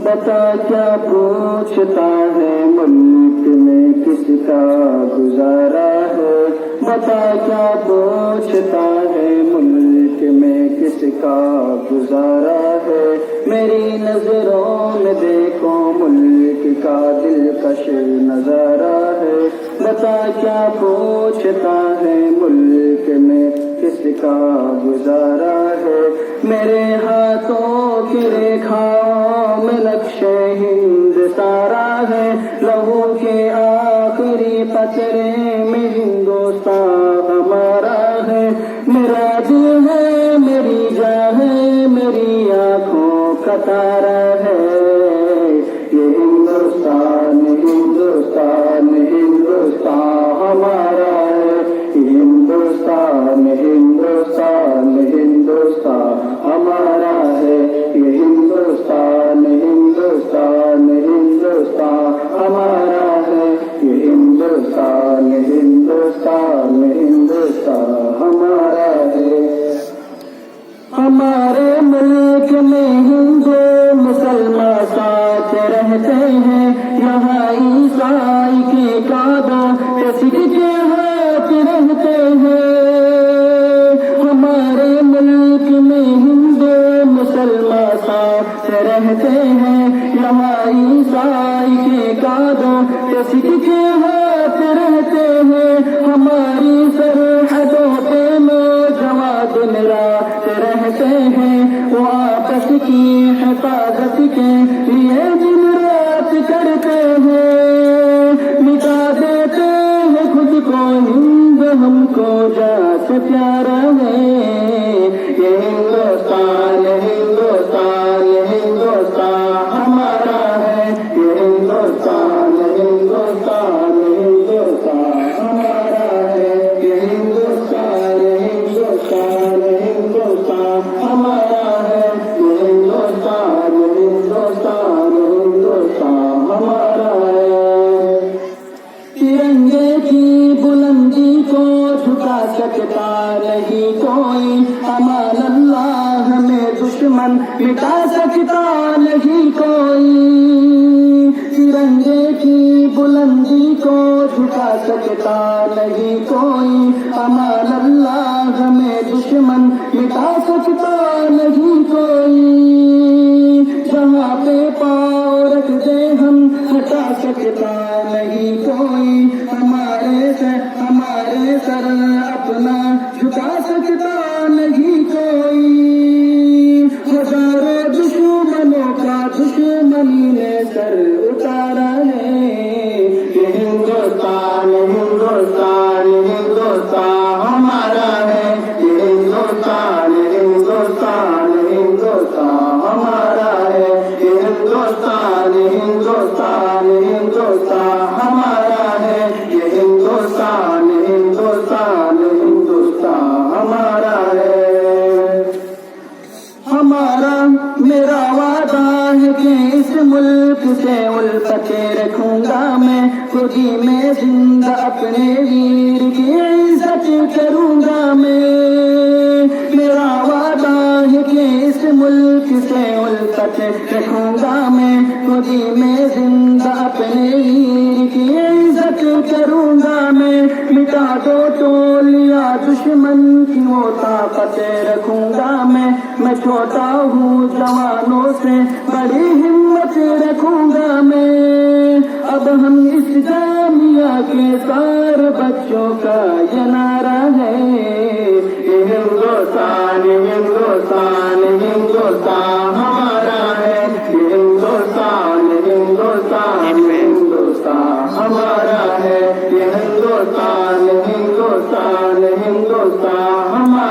بتا کیا پوچھتا ہے ملک میں کس کا گزارا ہے، بتا کیا پوچھتا ہے ملک میں کس کا گزارا ہے، میری نظروں میں دیکھو ملک کا دلکش نظارہ ہے، بتا کیا پوچھتا ہے ملک میں کس کا گزارا ہے، میرے ہاتھوں کی ریکھاؤں میں نقش ہند سارا ہے، لہو کے آخری قطرے میں ہندوستان ہمارا ہے، میرا دل ہے میری جان ہے میری آنکھوں کا تارا ہے، یہ ہندوستان ہندوستان ہندوستان ہمارا ہے، ہندوستان ہندوستان ہندوستان ہمارا ہے، یہ ہندوستان ہندوستان ہندوستان ہمارا ہے، یہ ہندوستان ہندوستان ہندوستان ہمارا ہے۔ ہمارے ملک میں ہندو مسلمان ساتھ رہتے ہیں، یہاں عیسائی کے کعبہ سکھ کے ہاتھ رہتے ہیں، ہمارے ملک میں ہندو مسلمان ساتھ رہتے ہیں، یہاں عیسائی کے کعبہ سکھ کے ہاتھ رہتے ہیں، ہماری سرحدوں پہ نوجوان دن رات رہتے ہیں، وہ آپس کی حفاظت کے لیے دن رات کرتے ہیں، مٹا دیتے ہیں خود کو ہند ہم کو جان سے پیارا ہے، یہ ہندوستان ہندوستان ہندوستان ہمارا ہے، یہ ہندوستان ہندوستان ہندوستان ہمارا ہے، یہ ہندوستان ہندوستان ہندوستان ہمارا ہے، یہ ہندوستان ہندوستان ہندوستان ہمارا ہے، ترنگے کی بلندی کو جھکا سکتا نہیں کوئی، امان اللہ ہمیں دشمن مٹا سکتا نہیں کوئی، ترنگے کی بلندی کو جھکا سکتا نہیں کوئی، امان اللہ ہمیں دشمن مٹا سکتا نہیں کوئی، جہاں پہ پاؤں رکھ دے ہم ہٹا سکتا نہیں کوئی، ہمارے سر اپنا جھکا سکتا نہیں کوئی، ہزاروں دشمنوں کا دشمنی نے سر اتارا ہے، یہ ہندوستان ہندوستان ہندوستان ہمارا ہے، یہ ہندوستان ہندوستان ہندوستان ہمارا ہے، یہ ہندوستان ہندوستان ہندوستان ہمارا ہے، یہ ہندوستان ہندوستان ہندوستان ہمارا ہے، ہمارا میرا وعدہ ہے کہ اس ملک سے الفت رکھوں گا میں، خودی میں زندہ اپنے ویر کی عزت کروں گا میں، میرا وعدہ ہے کہ اس ملک سے الفت رکھوں گا میں، خودی میں زندہ اپنے ویر کی عزت کروں گا میں، مٹا دو ٹولیا دشمن کی وہ طاقت رکھوں گا میں چھوٹا ہوں جوانوں سے بڑی ہمت رکھوں گا میں، اب ہم اس جامعہ کے سارے بچوں کا یہ نعرہ ہے، یہ ہندوستان ہندوستان ہندوستان ہمارا ہے، یہ ہندوستان ہندوستان ہندوستان ہمارا ہے، یہ ہندوستان ہندوستان ہندوستان ہمارا